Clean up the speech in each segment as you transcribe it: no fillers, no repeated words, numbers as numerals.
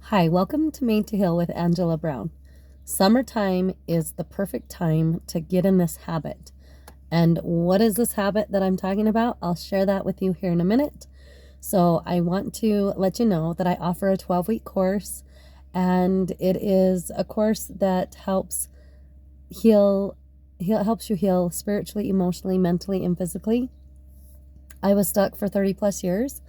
Hi, welcome to Made to Heal with Angela Brown. Summertime is the perfect time to get in this habit. And what is this habit that I'm talking about? I'll share that with you here in a minute. So I want to let you know that I offer a 12-week course, and it is a course that helps helps you heal spiritually, emotionally, mentally, and physically. I was stuck for 30 plus years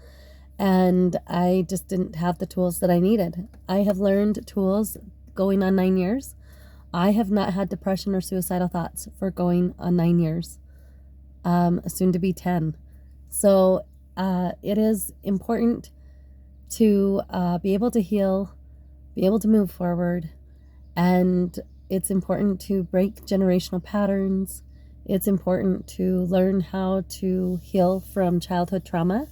and I just didn't have the tools that I needed. I have learned tools going on 9 years. I have not had depression or suicidal thoughts for going on 9 years, soon to be 10. So it is important to be able to heal, be able to move forward, and it's important to break generational patterns. It's important to learn how to heal from childhood trauma.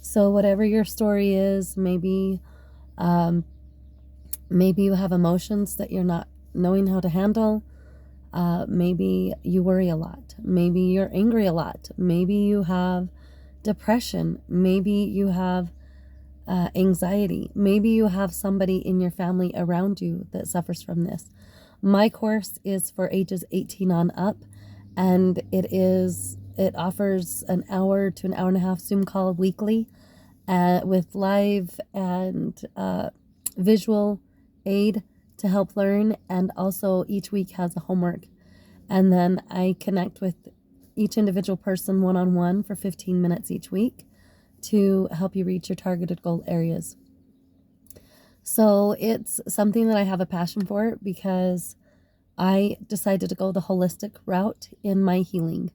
So whatever your story is, maybe you have emotions that you're not knowing how to handle. Maybe you worry a lot. Maybe you're angry a lot. Maybe you have depression. Maybe you have anxiety. Maybe you have somebody in your family around you that suffers from this. My course is for ages 18 on up, and it offers an hour to an hour and a half Zoom call weekly with live and visual aid to help learn, and also each week has a homework. And then I connect with each individual person one-on-one for 15 minutes each week to help you reach your targeted goal areas. So it's something that I have a passion for because I decided to go the holistic route in my healing.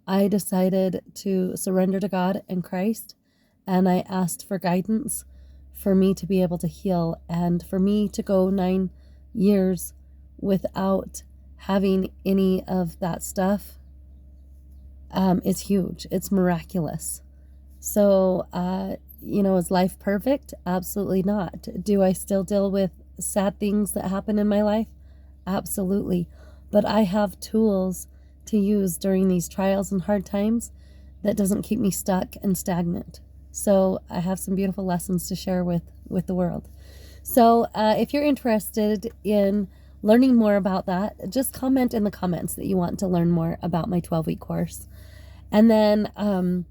I decided to surrender to God and Christ, and I asked for guidance for me to be able to heal, and for me to go 9 years without having any of that stuff is huge. It's miraculous. So, is life perfect? Absolutely not. Do I still deal with sad things that happen in my life? Absolutely. But I have tools to use during these trials and hard times that doesn't keep me stuck and stagnant. So I have some beautiful lessons to share with the world. So if you're interested in learning more about that, just comment in the comments that you want to learn more about my 12-week course. And then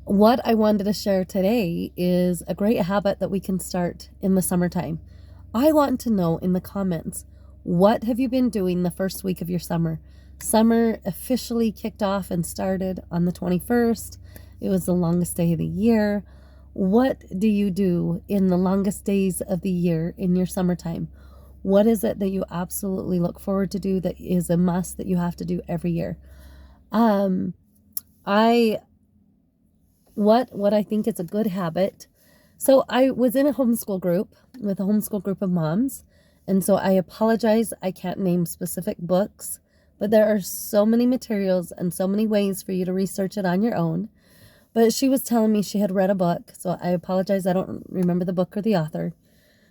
what I wanted to share today is a great habit that we can start in the summertime. I want to know in the comments, what have you been doing the first week of your summer? Summer officially kicked off and started on the 21st. It was the longest day of the year. What do you do in the longest days of the year in your summertime? What is it that you absolutely look forward to do that is a must that you have to do every year? What I think is a good habit. So I was in a homeschool group with a homeschool group of moms. And so I apologize, I can't name specific books, but there are so many materials and so many ways for you to research it on your own. But she was telling me she had read a book, so I apologize, I don't remember the book or the author.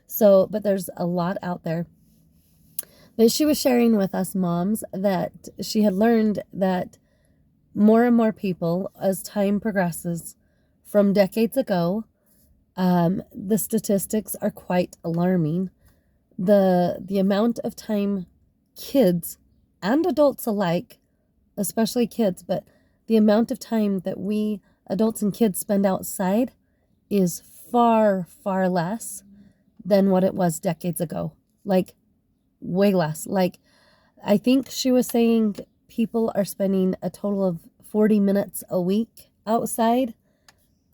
So, but there's a lot out there. But she was sharing with us moms that she had learned that more and more people, as time progresses from decades ago, the statistics are quite alarming. The amount of time kids and adults alike, especially kids, but the amount of time that we adults and kids spend outside is far, far less than what it was decades ago. Like, way less. Like, I think she was saying people are spending a total of 40 minutes a week outside.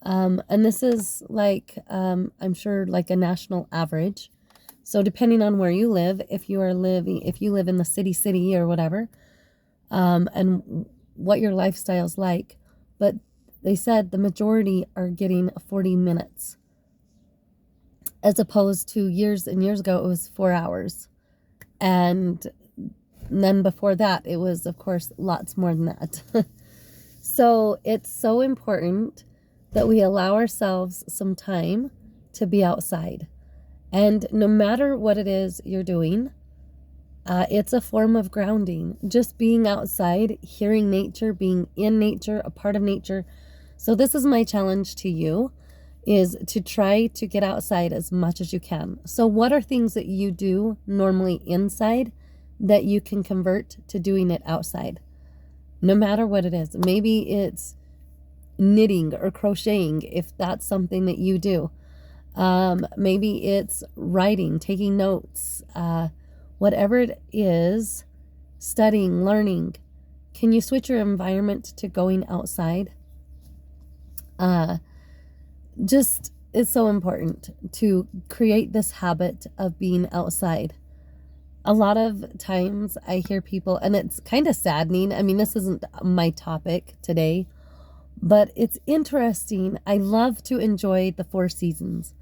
And this is like, I'm sure like a national average. So depending on where you live, if you live in the city or whatever, and what your lifestyle's like, but they said the majority are getting 40 minutes, as opposed to years and years ago, it was 4 hours. And then before that, it was, of course, lots more than that. So it's so important that we allow ourselves some time to be outside. And no matter what it is you're doing, it's a form of grounding. Just being outside, hearing nature, being in nature, a part of nature. So this is my challenge to you, is to try to get outside as much as you can. So what are things that you do normally inside that you can convert to doing it outside? No matter what it is. Maybe it's knitting or crocheting, if that's something that you do. Maybe it's writing, taking notes, whatever it is, studying, learning. Can you switch your environment to going outside? Just, it's so important to create this habit of being outside. A lot of times I hear people, and it's kind of saddening. I mean, this isn't my topic today, but it's interesting. I love to enjoy the 4 seasons.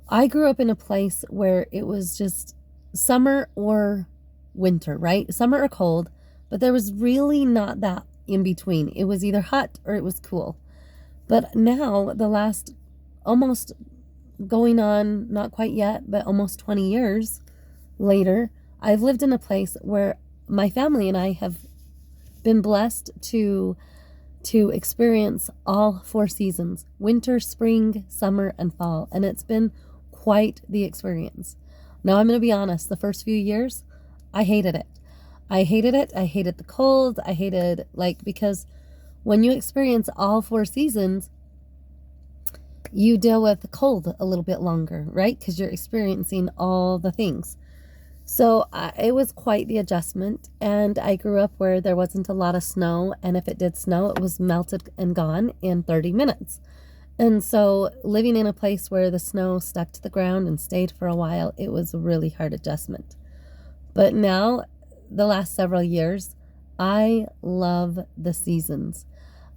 I grew up in a place where it was just summer or winter, right? Summer or cold, but there was really not that in between. It was either hot or it was cool. But now, the last almost going on, not quite yet, but almost 20 years later, I've lived in a place where my family and I have been blessed to experience all 4 seasons: winter, spring, summer, and fall. And it's been quite the experience. Now, I'm going to be honest, the first few years, I hated it. I hated it. I hated the cold. I hated, because when you experience all 4 seasons, you deal with the cold a little bit longer, right? Because you're experiencing all the things. So it was quite the adjustment. And I grew up where there wasn't a lot of snow. And if it did snow, it was melted and gone in 30 minutes. And so living in a place where the snow stuck to the ground and stayed for a while, it was a really hard adjustment. But now, the last several years, I love the seasons.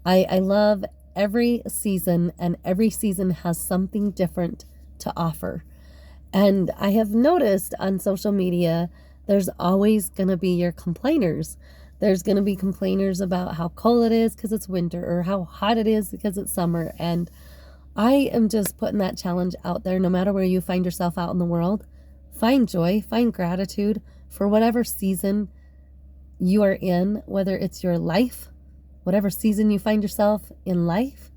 I love every season, and every season has something different to offer. And I have noticed on social media, there's always going to be your complainers. There's going to be complainers about how cold it is because it's winter, or how hot it is because it's summer. And I am just putting that challenge out there. No matter where you find yourself out in the world, find joy, find gratitude for whatever season you are in, whether it's your life, whatever season you find yourself in life,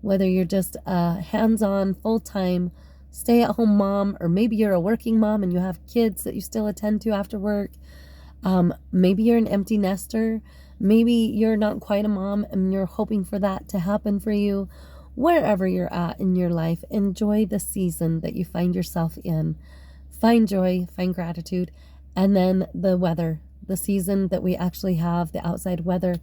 whether you're just a hands-on, full-time, stay-at-home mom, or maybe you're a working mom and you have kids that you still attend to after work. Maybe you're an empty nester. Maybe you're not quite a mom and you're hoping for that to happen for you. Wherever you're at in your life, enjoy the season that you find yourself in. Find joy, find gratitude, and then the weather, the season that we actually have, the outside weather,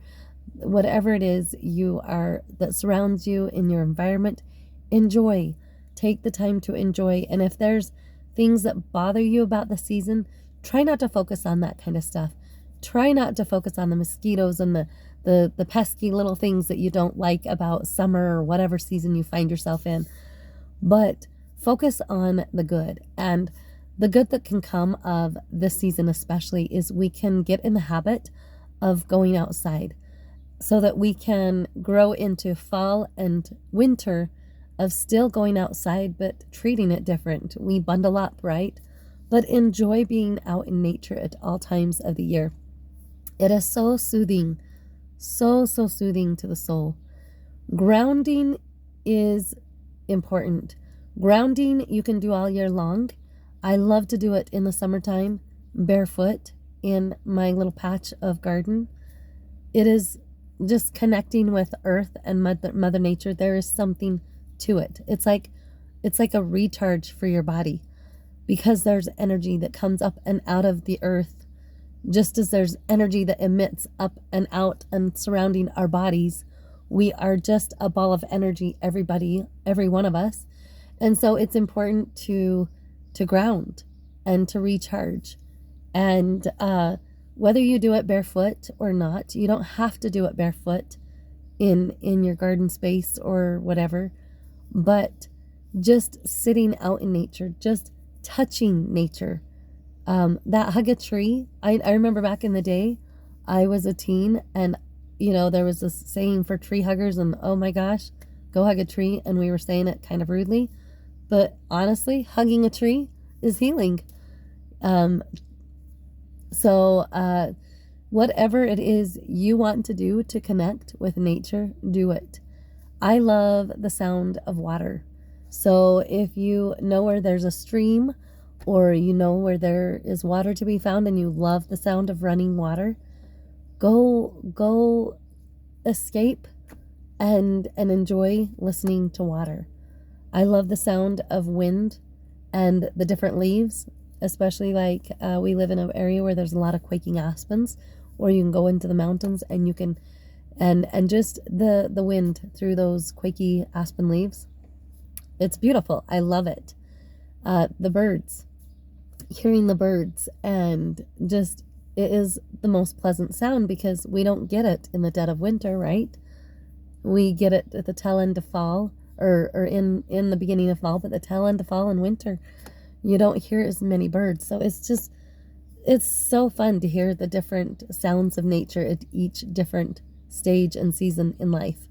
whatever it is that surrounds you in your environment, enjoy. Take the time to enjoy. And if there's things that bother you about the season, try not to focus on that kind of stuff. Try not to focus on the mosquitoes and the pesky little things that you don't like about summer or whatever season you find yourself in. But focus on the good. And the good that can come of this season especially is we can get in the habit of going outside so that we can grow into fall and winter of still going outside but treating it different. We bundle up, right? But enjoy being out in nature at all times of the year. It is so soothing, so soothing to the soul. Grounding is important. Grounding you can do all year long. I love to do it in the summertime, barefoot in my little patch of garden. It is just connecting with earth and mother nature. There is something to it. It's like a recharge for your body, because there's energy that comes up and out of the earth, just as there's energy that emits up and out and surrounding our bodies. We are just a ball of energy, everybody, every one of us. And so it's important to ground and to recharge. And whether you do it barefoot or not, you don't have to do it barefoot in your garden space or whatever, but just sitting out in nature, just touching nature. That hug a tree. I remember back in the day, I was a teen, and there was this saying for tree huggers, and oh my gosh, go hug a tree, and we were saying it kind of rudely, but honestly, hugging a tree is healing. So whatever it is you want to do to connect with nature, do it. I love the sound of water. So if you know where there's a stream, or you know where there is water to be found and you love the sound of running water, go escape and enjoy listening to water. I love the sound of wind and the different leaves, especially like we live in an area where there's a lot of quaking aspens, or you can go into the mountains and you can and just the wind through those quaky aspen leaves. It's beautiful. I love it. The birds, hearing the birds, and just it is the most pleasant sound because we don't get it in the dead of winter, right? We get it at the tail end of fall, or in the beginning of fall, but the tail end of fall and winter, you don't hear as many birds. So it's so fun to hear the different sounds of nature at each different stage and season in life.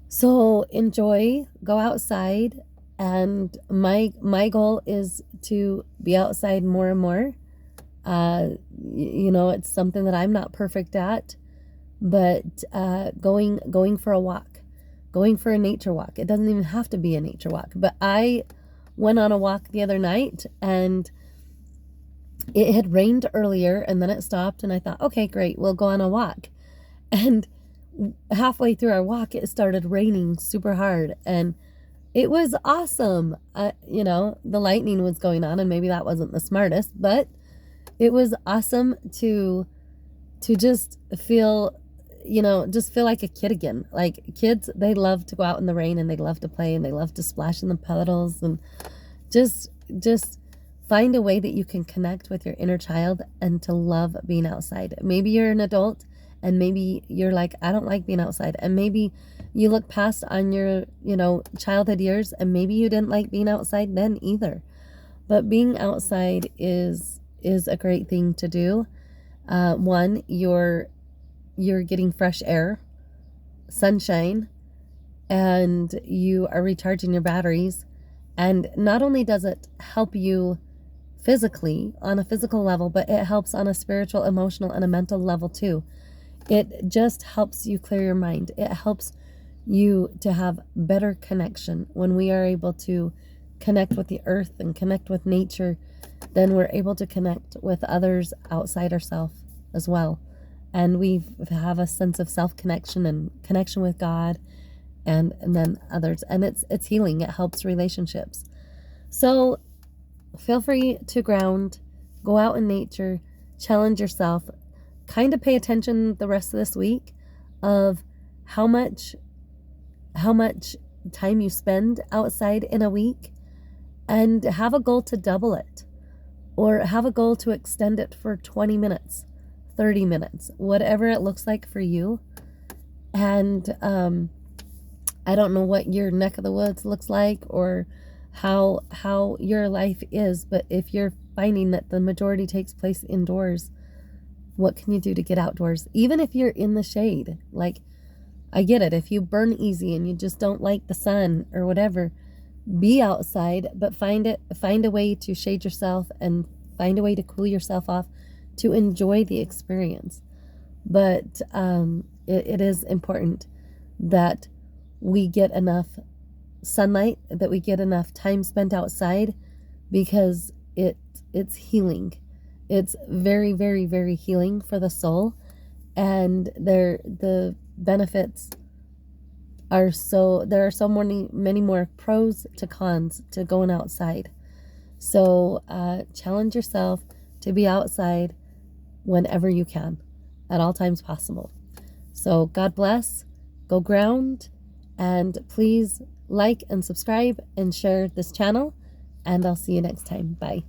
So enjoy, go outside, and my goal is to be outside more and more. It's something that I'm not perfect at, but going for a walk, going for a nature walk. It doesn't even have to be a nature walk, but I went on a walk the other night, and it had rained earlier, and then it stopped, and I thought, okay, great, we'll go on a walk. And halfway through our walk, it started raining super hard, and it was awesome. The lightning was going on, and maybe that wasn't the smartest, but it was awesome to just feel like a kid again. Like kids, they love to go out in the rain, and they love to play, and they love to splash in the puddles, and just find a way that you can connect with your inner child and to love being outside. Maybe you're an adult, and maybe you're like, I don't like being outside. And maybe you look past on your, childhood years, and maybe you didn't like being outside then either. But being outside is a great thing to do. One, you're getting fresh air, sunshine, and you are recharging your batteries. And not only does it help you physically on a physical level, but it helps on a spiritual, emotional, and a mental level too. It just helps you clear your mind. It helps you to have better connection. When we are able to connect with the earth and connect with nature, then we're able to connect with others outside ourselves as well. And we have a sense of self-connection and connection with God, and then others. And it's healing. It helps relationships. So feel free to ground, go out in nature, challenge yourself, kind of pay attention the rest of this week of how much time you spend outside in a week, and have a goal to double it, or have a goal to extend it for 20 minutes, 30 minutes, whatever it looks like for you. And I don't know what your neck of the woods looks like, or how your life is, but if you're finding that the majority takes place indoors, what can you do to get outdoors? Even if you're in the shade, like, I get it. If you burn easy and you just don't like the sun or whatever, be outside, but find a way to shade yourself and find a way to cool yourself off to enjoy the experience. But it is important that we get enough sunlight, that we get enough time spent outside, because it's healing. It's very, very, very healing for the soul, and the benefits are there are so many more pros to cons to going outside. So challenge yourself to be outside whenever you can, at all times possible. So God bless, go ground, and please like and subscribe and share this channel, and I'll see you next time. Bye.